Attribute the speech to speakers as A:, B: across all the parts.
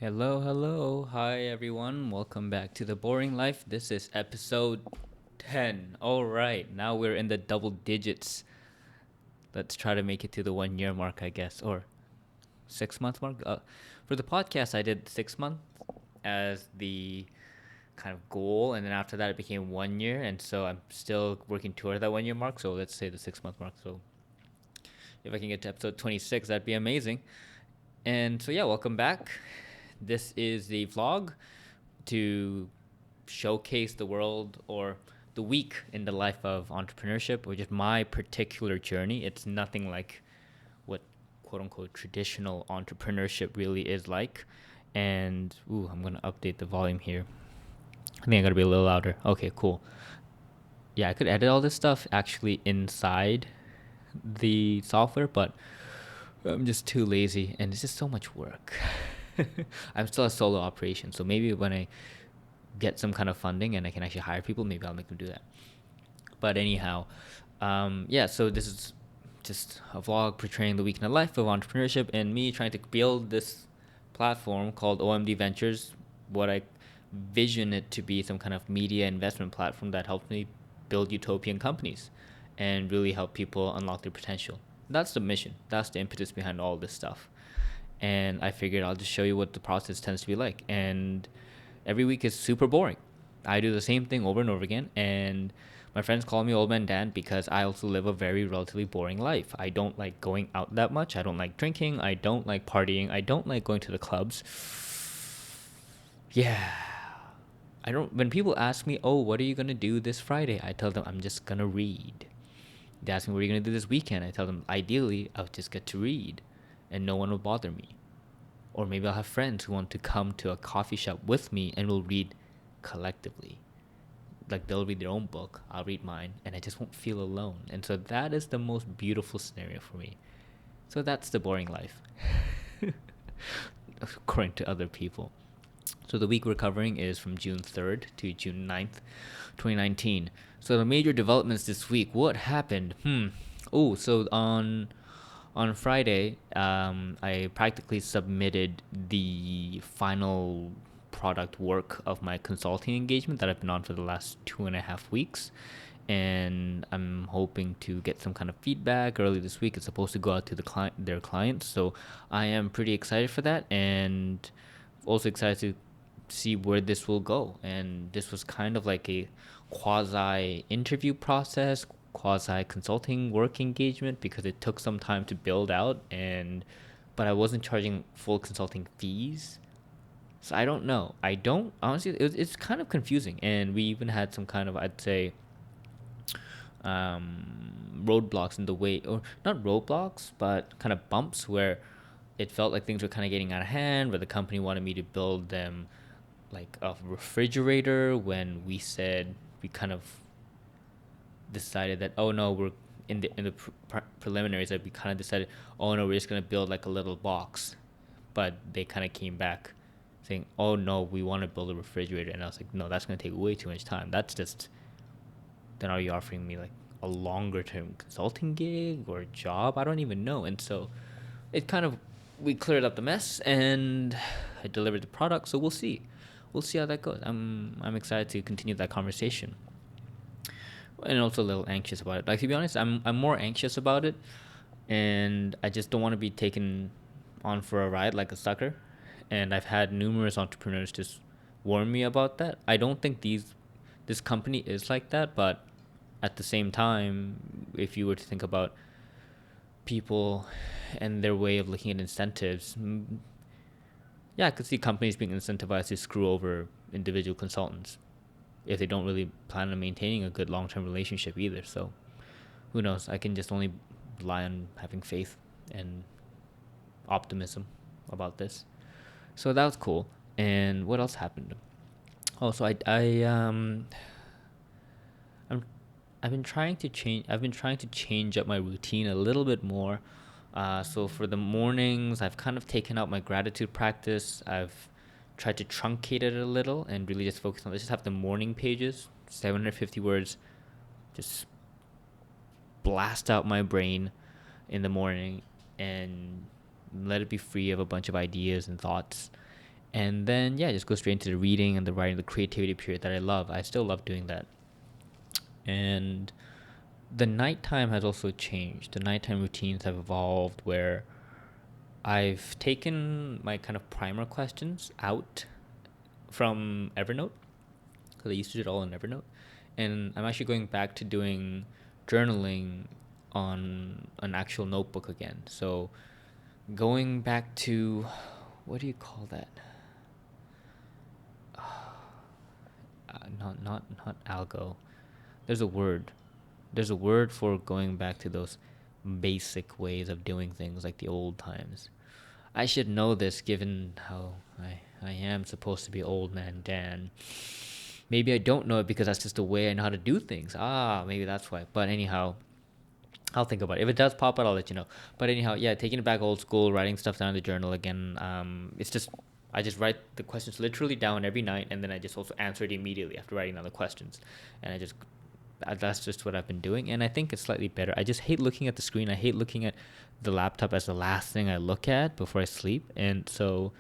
A: Hello, hello. Hi, everyone. Welcome back to The Boring Life. This is episode 10. All right, now we're in the double digits. Let's try to make it to the 1 year mark, I guess, or 6 month mark. For the podcast, I did 6 months as the kind of goal, and then after that, it became 1 year, and so I'm still working toward that 1 year mark. So let's say the 6 month mark. So if I can get to episode 26, that'd be amazing. And so, yeah, welcome back. This is the vlog to showcase the world or the week in the life of entrepreneurship, which is my particular journey. It's nothing like what quote unquote traditional entrepreneurship really is like. And I'm gonna update the volume here. I think I gotta be a little louder. Okay, cool. Yeah, I could edit all this stuff actually inside the software, but I'm just too lazy and it's just so much work. I'm still a solo operation, so maybe when I get some kind of funding and I can actually hire people, maybe I'll make them do that. But anyhow, yeah, so this is just a vlog portraying the week in the life of entrepreneurship and me trying to build this platform called OMD Ventures, what I vision it to be some kind of media investment platform that helps me build utopian companies and really help people unlock their potential. That's the mission. That's the impetus behind all this stuff. And I figured I'll just show you what the process tends to be like. And every week is super boring. I do the same thing over and over again, and my friends call me old man Dan because I also live a very relatively boring life. I don't like going out that much. I don't like drinking. I don't like partying. I don't like going to the clubs. Yeah. I don't when people ask me, "Oh, what are you going to do this Friday?" I tell them I'm just going to read. They ask me, "What are you going to do this weekend?" I tell them, "Ideally, I'll just get to read and no one will bother me." Or maybe I'll have friends who want to come to a coffee shop with me and we'll read collectively. Like they'll read their own book, I'll read mine, and I just won't feel alone. And so that is the most beautiful scenario for me. So that's the boring life, according to other people. So the week we're covering is from June 3rd to June 9th, 2019. So the major developments this week. What happened? Oh, so on Friday, I practically submitted the final product work of my consulting engagement that I've been on for the last 2.5 weeks. And I'm hoping to get some kind of feedback early this week. It's supposed to go out to their clients, so I am pretty excited for that, and also excited to see where this will go. And this was kind of like a quasi interview process, quasi consulting work engagement because it took some time to build out, and but I wasn't charging full consulting fees. So I don't know. I don't honestly. It's kind of confusing, and we even had some kind of, I'd say, roadblocks in the way, or not roadblocks, but kind of bumps where it felt like things were kind of getting out of hand, where the company wanted me to build them like a refrigerator when we said we kind of decided that, oh no, we're in the preliminaries that we kind of decided, oh no, we're just gonna build like a little box, but they kind of came back saying, oh no, we want to build a refrigerator, and I was like, no, that's gonna take way too much time. That's just, then are you offering me like a longer term consulting gig or job? I don't even know. And so it kind of, we cleared up the mess and I delivered the product. So we'll see how that goes. I'm excited to continue that conversation, and also a little anxious about it. Like, to be honest, I'm more anxious about it, and I just don't want to be taken on for a ride like a sucker. And I've had numerous entrepreneurs just warn me about that. I don't think this company is like that, but at the same time, if you were to think about people and their way of looking at incentives, yeah, I could see companies being incentivized to screw over individual consultants if they don't really plan on maintaining a good long-term relationship either. So who knows? I can just only rely on having faith and optimism about this. So that was cool. And what else happened? Also, I'm I've been trying to change. I've been trying to change up my routine a little bit more. So for the mornings, I've kind of taken out my gratitude practice. I've tried to truncate it a little and really just focus on, let's just have the morning pages, 750 words, just blast out my brain in the morning and let it be free of a bunch of ideas and thoughts. And then yeah, just go straight into the reading and the writing, the creativity period that I love. I still love doing that. And the nighttime has also changed. The nighttime routines have evolved where I've taken my kind of primer questions out from Evernote, because I used to do it all in Evernote, and I'm actually going back to doing journaling on an actual notebook again. So going back to, what do you call that? Not algo. There's a word. There's a word for going back to those basic ways of doing things like the old times. I should know this given how I am supposed to be old man Dan. Maybe I don't know it because that's just the way I know how to do things. Maybe that's why. But anyhow, I'll think about it. If it does pop out, I'll let you know. But anyhow, yeah, taking it back old school, writing stuff down in the journal again. It's just I just write the questions literally down every night, and then I just also answer it immediately after writing down the questions, and that's just what I've been doing, and I think it's slightly better. I just hate looking at the screen. I hate looking at the laptop as the last thing I look at before I sleep, and so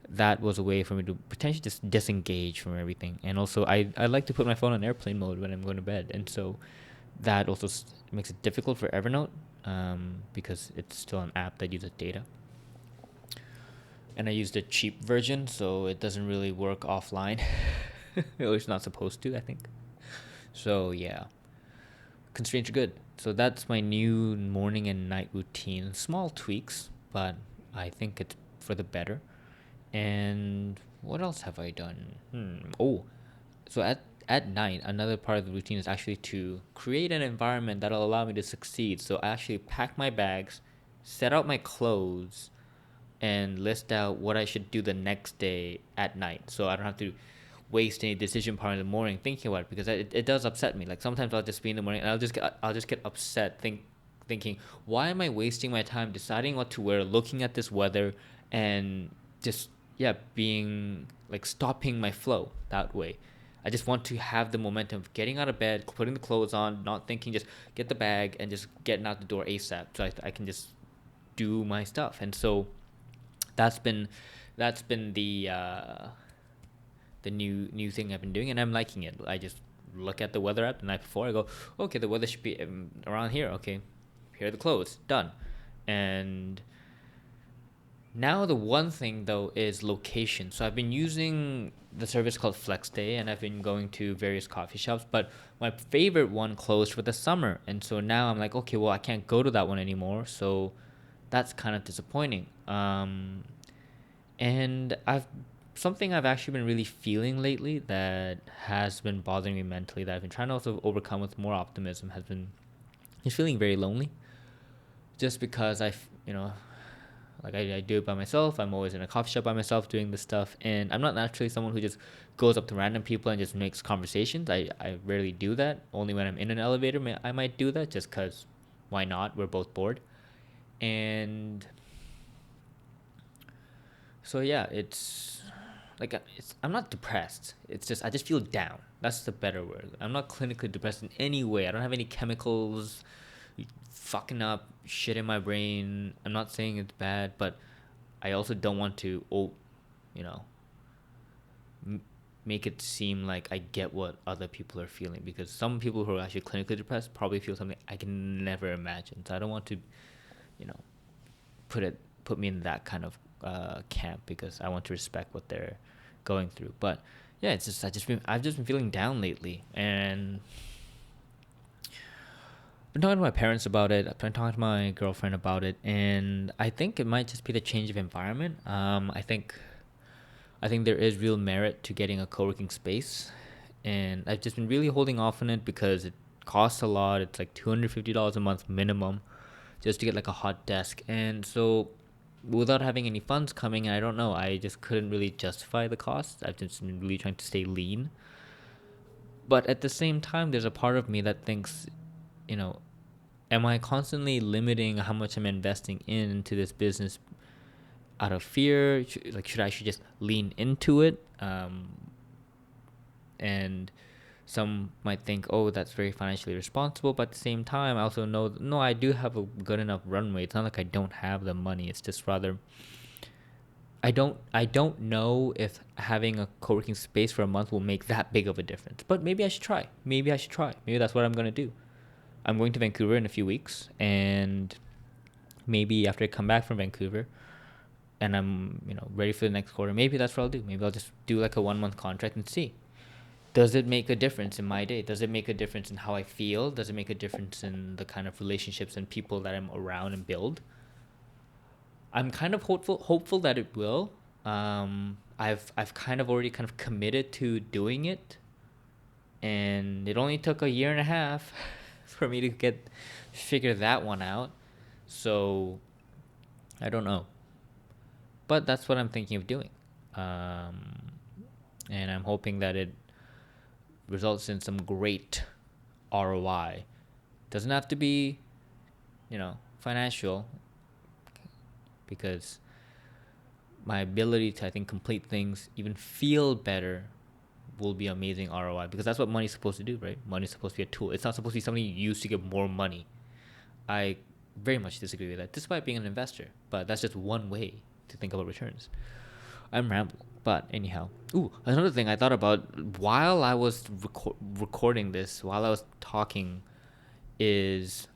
A: that was a way for me to potentially just disengage from everything. And also, I like to put my phone on airplane mode when I'm going to bed, and so that also makes it difficult for Evernote, because it's still an app that uses data. And I use the cheap version, so it doesn't really work offline. Or it's not supposed to, I think. So yeah, constraints are good. So that's my new morning and night routine. Small tweaks, but I think it's for the better. And what else have I done? Oh, so at night, another part of the routine is actually to create an environment that'll allow me to succeed. So I actually pack my bags, set out my clothes, and list out what I should do the next day at night. So I don't have to waste any decision part in the morning thinking about it, because it does upset me. Like sometimes I'll just be in the morning and I'll just get upset thinking, why am I wasting my time deciding what to wear, looking at this weather, and just yeah, being like stopping my flow that way. I just want to have the momentum of getting out of bed, putting the clothes on, not thinking, just get the bag and just getting out the door ASAP, so I can just do my stuff. And so that's been the new thing I've been doing, and I'm liking it. I just look at the weather app the night before. I go, okay, the weather should be around here. Okay, here are the clothes. Done. And now the one thing though is location. So I've been using the service called FlexDay, and I've been going to various coffee shops, but my favorite one closed for the summer, and so now I'm like, okay, well I can't go to that one anymore. So that's kind of disappointing. And I've actually been really feeling lately that has been bothering me mentally, that I've been trying to also overcome with more optimism, has been just feeling very lonely. Just because I do it by myself. I'm always in a coffee shop by myself doing this stuff, and I'm not naturally someone who just goes up to random people and just makes conversations. I rarely do that. Only when I'm in an elevator, I might do that, just because why not? We're both bored. And so yeah, I'm not depressed. It's just I just feel down. That's the better word. I'm not clinically depressed in any way. I don't have any chemicals fucking up shit in my brain. I'm not saying it's bad, but I also don't want to you know, make it seem like I get what other people are feeling, because some people who are actually clinically depressed probably feel something I can never imagine. So I don't want to, you know, put me in that kind of camp, because I want to respect what they're going through. But yeah, it's just I've just been feeling down lately, and I've been talking to my parents about it. I've been talking to my girlfriend about it, and I think it might just be the change of environment. I think there is real merit to getting a co-working space, and I've just been really holding off on it because it costs a lot. It's like $250 a month minimum just to get like a hot desk. And so without having any funds coming, I don't know, I just couldn't really justify the cost. I've just been really trying to stay lean. But at the same time, there's a part of me that thinks, you know, am I constantly limiting how much I'm investing into this business out of fear? Should I just lean into it? And some might think, oh, that's very financially responsible, but at the same time, I also know no, I do have a good enough runway. It's not like I don't have the money. It's just rather I don't know if having a co-working space for a month will make that big of a difference. But maybe I should try. Maybe that's what I'm gonna do. I'm going to Vancouver in a few weeks, and maybe after I come back from Vancouver and I'm ready for the next quarter, maybe that's what I'll do. Maybe I'll just do like a 1 month contract and see. Does it make a difference in my day? Does it make a difference in how I feel? Does it make a difference in the kind of relationships and people that I'm around and build? I'm kind of hopeful that it will. I've kind of already kind of committed to doing it, and it only took a year and a half for me to figure that one out. So I don't know, but that's what I'm thinking of doing, and I'm hoping that it results in some great ROI. Doesn't have to be, financial, because my ability to, I think, complete things, even feel better, will be amazing ROI, because that's what money's supposed to do, right? Money's supposed to be a tool. It's not supposed to be something you use to get more money. I very much disagree with that, despite being an investor. But that's just one way to think about returns. I'm rambling. But anyhow, another thing I thought about while I was recording this, while I was talking, is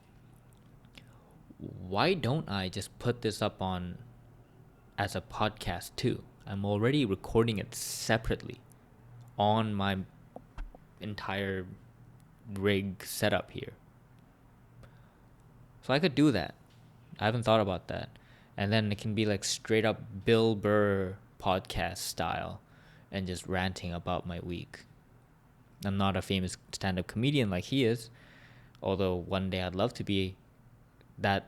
A: why don't I just put this up on as a podcast too? I'm already recording it separately on my entire rig setup here. So I could do that. I haven't thought about that. And then it can be like straight up Bill Burr podcast style and just ranting about my week. I'm not a famous stand-up comedian like he is, although one day I'd love to be that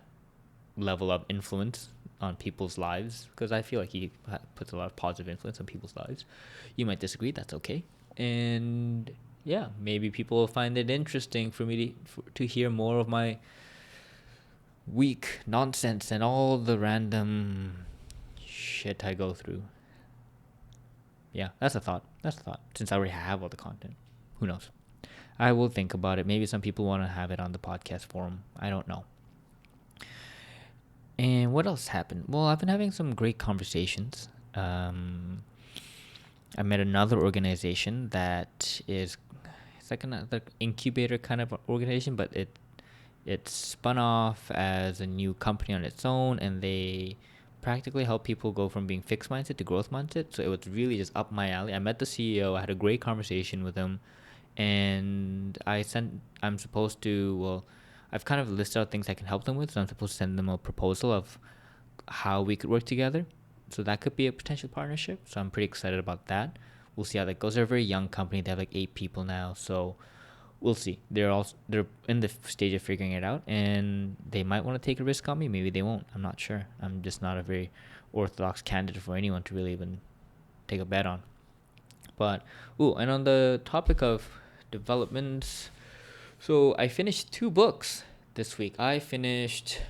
A: level of influence on people's lives, because I feel like he puts a lot of positive influence on people's lives. You might disagree, that's okay. And yeah, maybe people will find it interesting for me to hear more of my week nonsense and all the random shit I go through. Yeah, that's a thought. Since I already have all the content. Who knows? I will think about it. Maybe some people want to have it on the podcast forum. I don't know. And what else happened? Well, I've been having some great conversations. I met another organization that it's like another incubator kind of organization, but it spun off as a new company on its own, and they practically help people go from being fixed mindset to growth mindset. So it was really just up my alley. I met the CEO. I had a great conversation with him, and I'm supposed to, well, I've kind of listed out things I can help them with, so I'm supposed to send them a proposal of how we could work together. So that could be a potential partnership. So I'm pretty excited about that. We'll see how that goes. They're a very young company. They have like 8 people now, so we'll see. They're in the stage of figuring it out, and they might want to take a risk on me. Maybe they won't. I'm not sure. I'm just not a very orthodox candidate for anyone to really even take a bet on. But and on the topic of developments, so I finished 2 books this week. I finished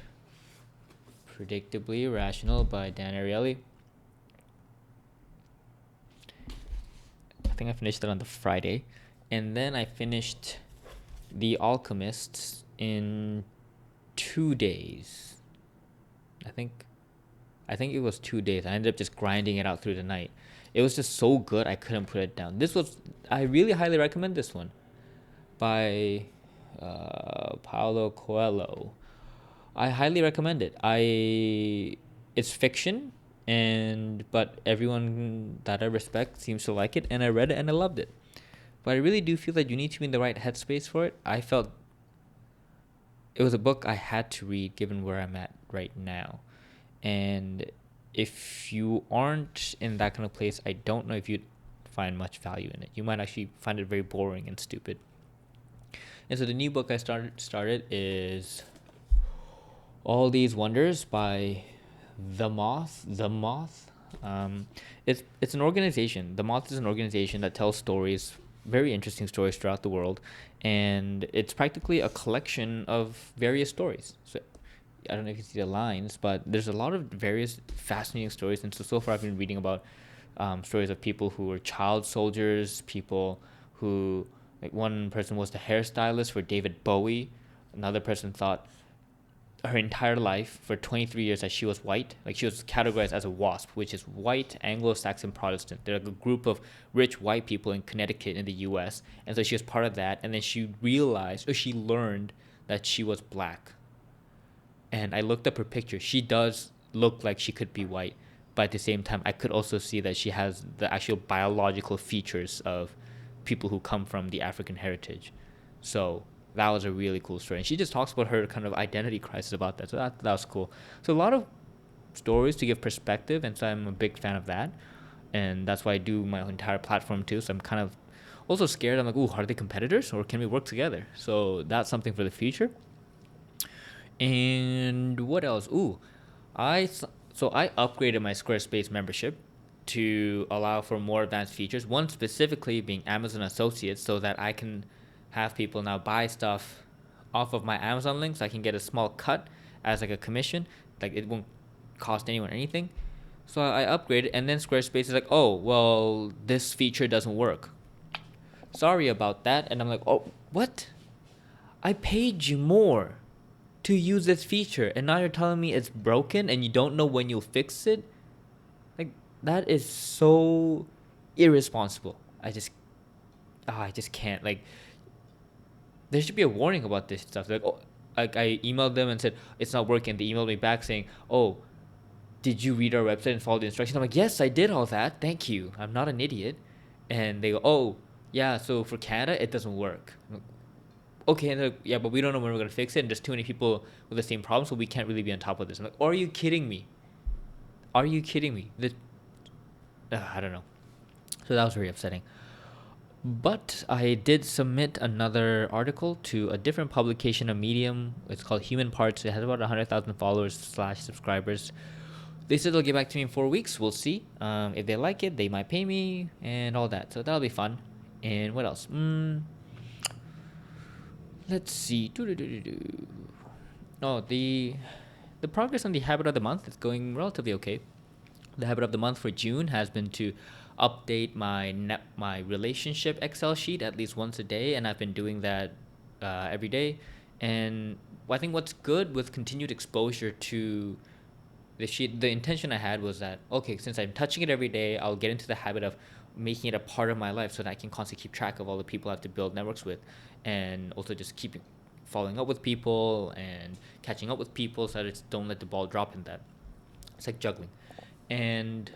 A: Predictably Irrational by Dan Ariely. I think I finished it on the Friday. And then I finished The Alchemists in 2 days. I think it was 2 days. I ended up just grinding it out through the night. It was just so good I couldn't put it down. I really highly recommend this one by Paulo Coelho. I highly recommend it. It's fiction, but everyone that I respect seems to like it, and I read it and I loved it. But I really do feel that you need to be in the right headspace for it. I felt it was a book I had to read given where I'm at right now. And if you aren't in that kind of place, I don't know if you'd find much value in it. You might actually find it very boring and stupid. And so the new book I started is All These Wonders by The Moth. It's an organization. The Moth is an organization that tells stories, very interesting stories throughout the world, and it's practically a collection of various stories. So I don't know if you see the lines, but there's a lot of various fascinating stories. And so far I've been reading about stories of people who were child soldiers, people who, like, one person was the hairstylist for David Bowie. Another person thought her entire life for 23 years that she was white. Like she was categorized as a WASP, which is white Anglo-Saxon Protestant. They're like a group of rich white people in Connecticut in the US. And so she was part of that. And then she realized, or she learned that she was black. And I looked up her picture. She does look like she could be white. But at the same time, I could also see that she has the actual biological features of people who come from the African heritage. So that was a really cool story. And she just talks about her kind of identity crisis about that. So that was cool. So a lot of stories to give perspective. And so I'm a big fan of that. And that's why I do my entire platform too. So I'm kind of also scared. I'm like, ooh, are they competitors or can we work together? So that's something for the future. And what else? I upgraded my Squarespace membership to allow for more advanced features. One specifically being Amazon Associates, so that I can have people now buy stuff off of my Amazon links. I can get a small cut as like a commission. Like it won't cost anyone anything. So I upgraded, and then Squarespace is like, oh well, this feature doesn't work. Sorry about that. And I'm like, oh, what? I paid you more to use this feature, and now you're telling me it's broken and you don't know when you'll fix it. Like that is so irresponsible. I just can't. Like there should be a warning about this stuff. Like, oh, like I emailed them and said it's not working. They emailed me back saying, oh, did you read our website and follow the instructions? I'm like, yes, I did all that, thank you, I'm not an idiot. And they go, oh yeah, so for Canada it doesn't work. Okay, and they're like, yeah, but we don't know when we're gonna fix it, and there's too many people with the same problem, so we can't really be on top of this. I'm like, are you kidding me? Are you kidding me? I don't know. So that was very upsetting. But I did submit another article to a different publication, a Medium. It's called Human Parts. It has about 100,000 followers slash subscribers. They said they'll get back to me in 4 weeks. We'll see. If they like it, they might pay me and all that. So that'll be fun. And what else? Let's see. Oh, the progress on the habit of the month is going relatively okay. The habit of the month for June has been to update my relationship Excel sheet at least once a day, and I've been doing that every day. And I think what's good with continued exposure to the sheet, the intention I had was that, okay, since I'm touching it every day, I'll get into the habit of making it a part of my life so that I can constantly keep track of all the people I have to build networks with, and also just keeping following up with people and catching up with people so that it's don't let the ball drop in that. It's like juggling. And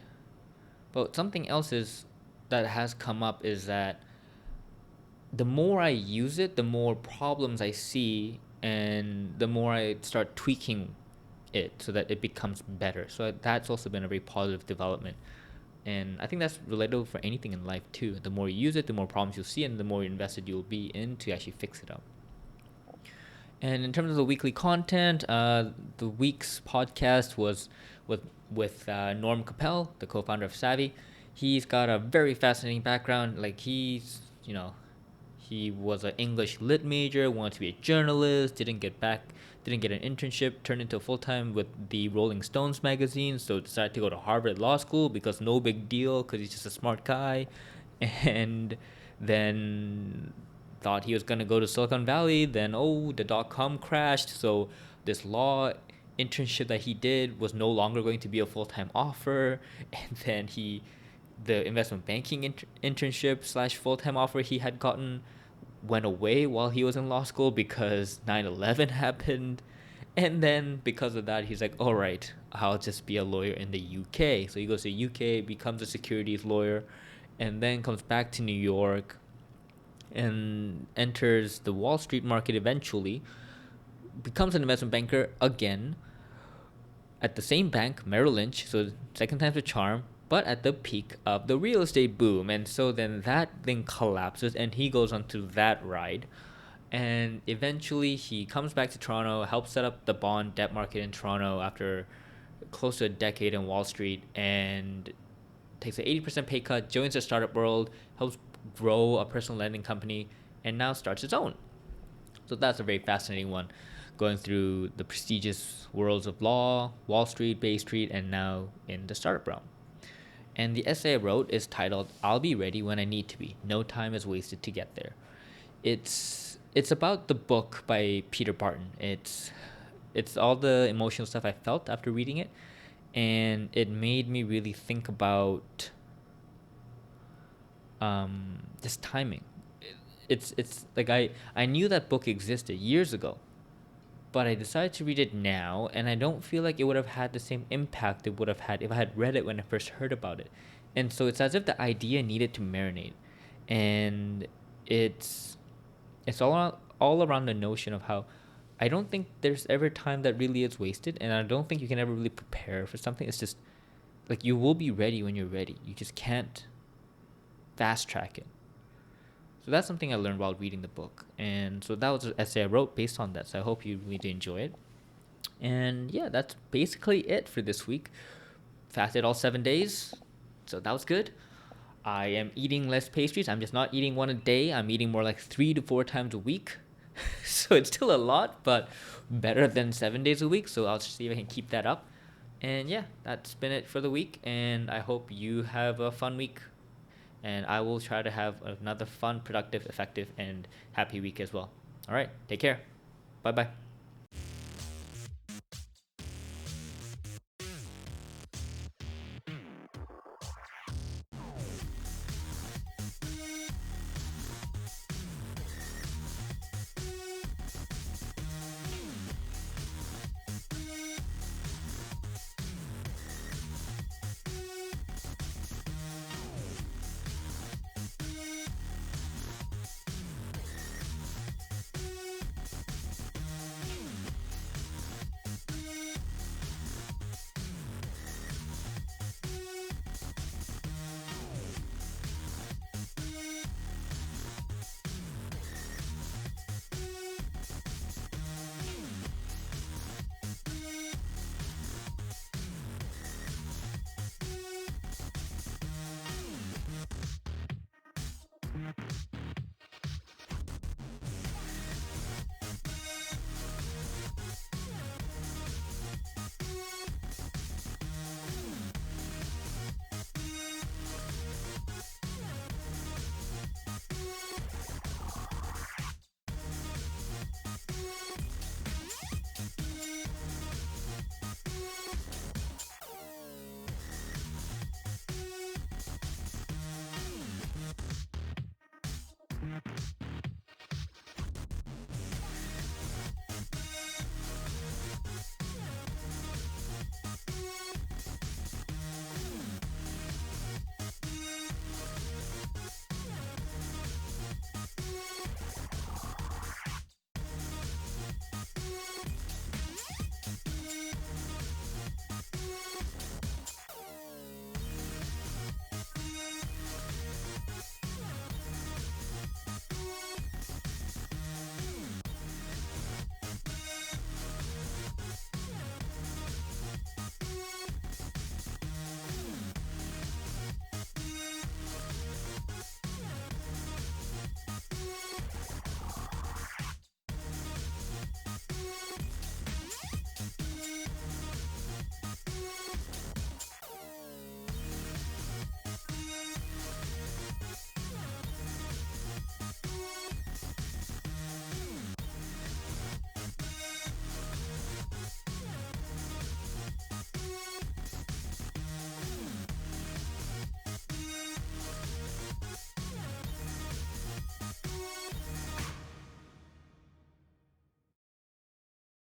A: but something else is that has come up is that the more I use it, the more problems I see, and the more I start tweaking it so that it becomes better. So that's also been a very positive development. And I think that's relatable for anything in life too. The more you use it, the more problems you'll see, and the more invested you'll be in to actually fix it up. And in terms of the weekly content, the week's podcast was with Norm Capel, the co-founder of Savvy. He's got a very fascinating background. Like he was an English lit major, wanted to be a journalist, didn't get an internship, turned into full time with the Rolling Stones magazine, so decided to go to Harvard Law School because no big deal, because he's just a smart guy, and then thought he was gonna go to Silicon Valley. Then the .com crashed, so this law internship that he did was no longer going to be a full time offer, and then the investment banking internship slash full time offer he had gotten went away while he was in law school because 9/11 happened. And then because of that, he's like, all right, I'll just be a lawyer in the UK. So he goes to the UK, becomes a securities lawyer, and then comes back to New York and enters the Wall Street market eventually, becomes an investment banker again at the same bank, Merrill Lynch, so second time's a charm, but at the peak of the real estate boom. And so then that thing collapses and he goes onto that ride. And eventually he comes back to Toronto, helps set up the bond debt market in Toronto after close to a decade in Wall Street, and takes an 80% pay cut, joins the startup world, helps grow a personal lending company, and now starts its own. So that's a very fascinating one, going through the prestigious worlds of law, Wall Street, Bay Street, and now in the startup realm. And the essay I wrote is titled "I'll Be Ready When I Need to Be. No Time is Wasted to Get There." It's about the book by Peter Barton. It's it's all the emotional stuff I felt after reading it, and it made me really think about this timing. It's like I knew that book existed years ago, but I decided to read it now, and I don't feel like it would have had the same impact it would have had if I had read it when I first heard about it. And so it's as if the idea needed to marinate, and it's all around the notion of how I don't think there's ever time that really is wasted, and I don't think you can ever really prepare for something. It's just like you will be ready when you're ready. You just can't fast track it. So that's something I learned while reading the book. And so that was an essay I wrote based on that. So I hope you really enjoy it. And yeah, that's basically it for this week. Fasted all 7 days. So that was good. I am eating less pastries. I'm just not eating one a day. I'm eating more like 3 to 4 times a week. So it's still a lot, but better than 7 days a week. So I'll see if I can keep that up. And yeah, that's been it for the week. And I hope you have a fun week. And I will try to have another fun, productive, effective, and happy week as well. All right, take care. Bye bye.